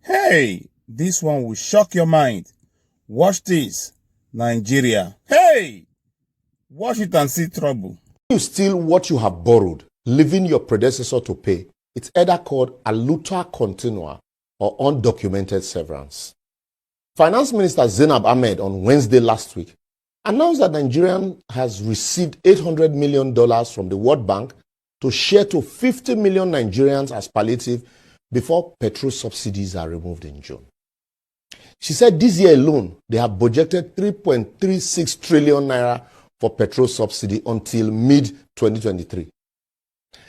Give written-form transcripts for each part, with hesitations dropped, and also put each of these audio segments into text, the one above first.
Hey, this one will shock your mind. Watch this, Nigeria. Hey, watch it and see trouble. You steal what you have borrowed, leaving your predecessor to pay. It's either called aluta continua or undocumented severance. Finance Minister Zainab Ahmed on Wednesday last week announced that Nigeria has received $800 million from the World Bank to share to 50 million Nigerians as palliative before petrol subsidies are removed in June. She said this year alone, they have budgeted 3.36 trillion naira for petrol subsidy until mid-2023.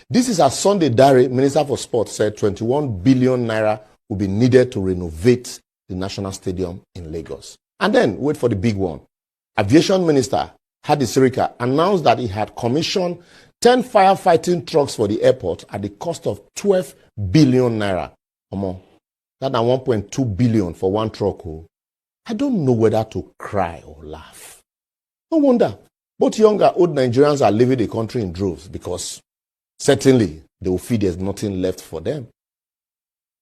This is as Sunday Dare, Minister for Sport, said 21 billion naira will be needed to renovate the National Stadium in Lagos. And then, wait for the big one. Aviation Minister Hadi Sirika announced that he had commissioned 10 firefighting trucks for the airport at the cost of 12 billion naira. That's 1.2 billion for one truck. I don't know whether to cry or laugh. No wonder both young and old Nigerians are leaving the country in droves because certainly they will feel there's nothing left for them.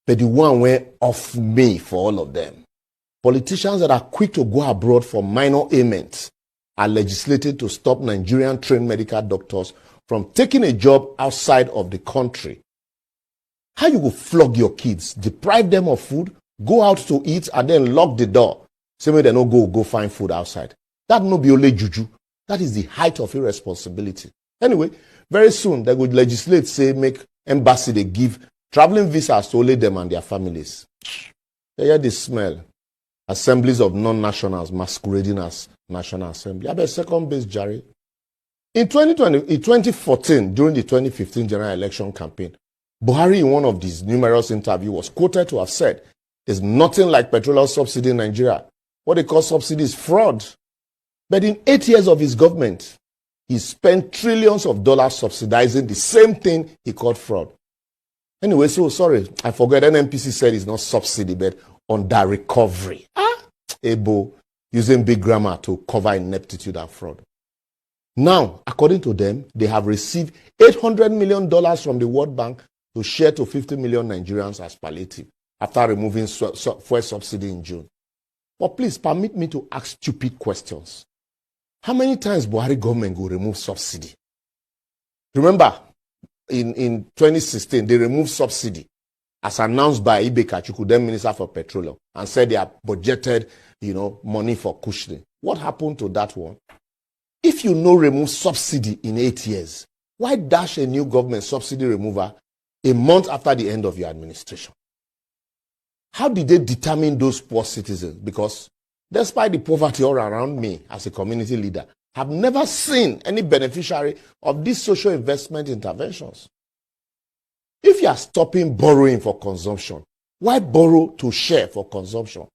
But the one went off me for all of them. Politicians that are quick to go abroad for minor ailments are legislated to stop Nigerian trained medical doctors from taking a job outside of the country. How you will flog your kids, deprive them of food, go out to eat, and then lock the door. Say they no go find food outside. That no be only juju. That is the height of irresponsibility. Anyway, very soon they would legislate, say, make embassy they give traveling visas to only them and their families. They hear the smell. Assemblies of non-nationals masquerading as National Assembly. I bet second base, Jerry. In 2014, during the 2015 general election campaign, Buhari, in one of these numerous interviews, was quoted to have said, "There's nothing like petroleum subsidy in Nigeria. What they call subsidy is fraud." But in 8 years of his government, he spent trillions of dollars subsidizing the same thing he called fraud. Anyway, so sorry, I forgot NNPC said it's not subsidy, but under recovery. Ebo, using big grammar to cover ineptitude and fraud. Now, according to them, they have received $800 million from the World Bank to share to 50 million Nigerians as palliative after removing fuel subsidy in June. But please permit me to ask stupid questions. How many times Buhari government will remove subsidy? Remember, in 2016, they removed subsidy as announced by Ibe Kachuku, then Minister for Petroleum, and said they have budgeted, money for cushioning. What happened to that one? If you remove subsidy in 8 years, why dash a new government subsidy remover a month after the end of your administration? How did they determine those poor citizens? Because despite the poverty all around me as a community leader, I've never seen any beneficiary of these social investment interventions. If you are stopping borrowing for consumption, why borrow to share for consumption?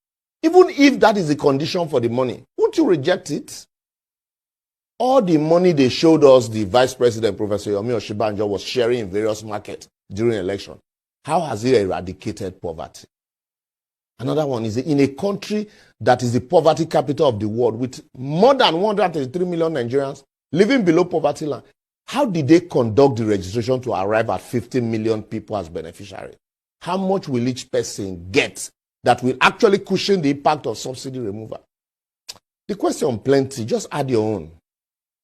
Even if that is the condition for the money, won't you reject it? All the money they showed us, the Vice President, Professor Yomi Oshibanjo, was sharing in various markets during election. How has it eradicated poverty? Another one is in a country that is the poverty capital of the world with more than 133 million Nigerians living below poverty line. How did they conduct the registration to arrive at 50 million people as beneficiaries? How much will each person get that will actually cushion the impact of subsidy removal? The question plenty, just add your own.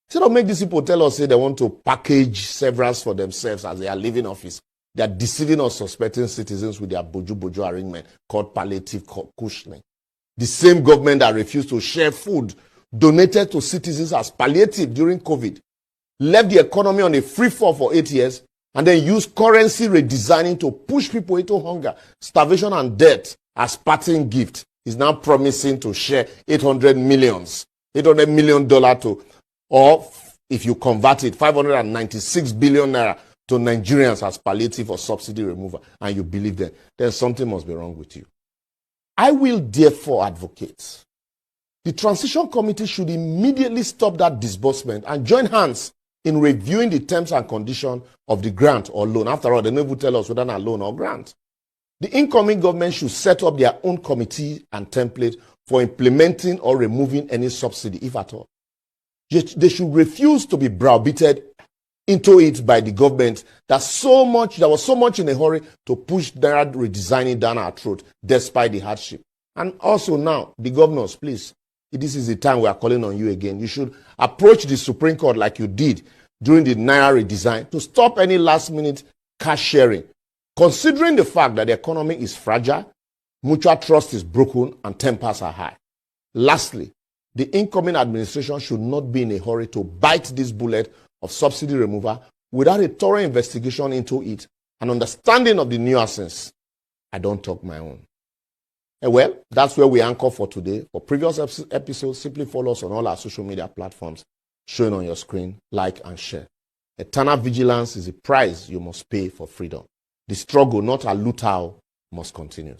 Instead of make these people tell us, say they want to package severance for themselves as they are leaving office, they are deceiving or suspecting citizens with their boju arrangement called palliative cushioning. The same government that refused to share food donated to citizens as palliative during COVID, left the economy on a free fall for 8 years, and then used currency redesigning to push people into hunger, starvation, and death as parting gift, is now promising to share $800 million to, or if you convert it, 596 billion naira to Nigerians as palliative or subsidy removal, and you believe them, then something must be wrong with you. I will therefore advocate the Transition Committee should immediately stop that disbursement and join hands in reviewing the terms and conditions of the grant or loan. After all, they never tell us whether it's a loan or grant. The incoming government should set up their own committee and template for implementing or removing any subsidy, if at all. They should refuse to be browbeated into it by the government that was so much in a hurry to push that redesigning down our throat despite the hardship. And also now, the governors, please, this is the time we are calling on you again. You should approach the Supreme Court like you did during the Naira redesign to stop any last-minute cash sharing, considering the fact that the economy is fragile, mutual trust is broken, and tempers are high. Lastly, the incoming administration should not be in a hurry to bite this bullet of subsidy removal without a thorough investigation into it and understanding of the nuances. I don't talk my own. And well, that's where we anchor for today. For previous episodes, simply follow us on all our social media platforms showing on your screen, like and share. Eternal vigilance is a price you must pay for freedom. The struggle, not a loothole, must continue.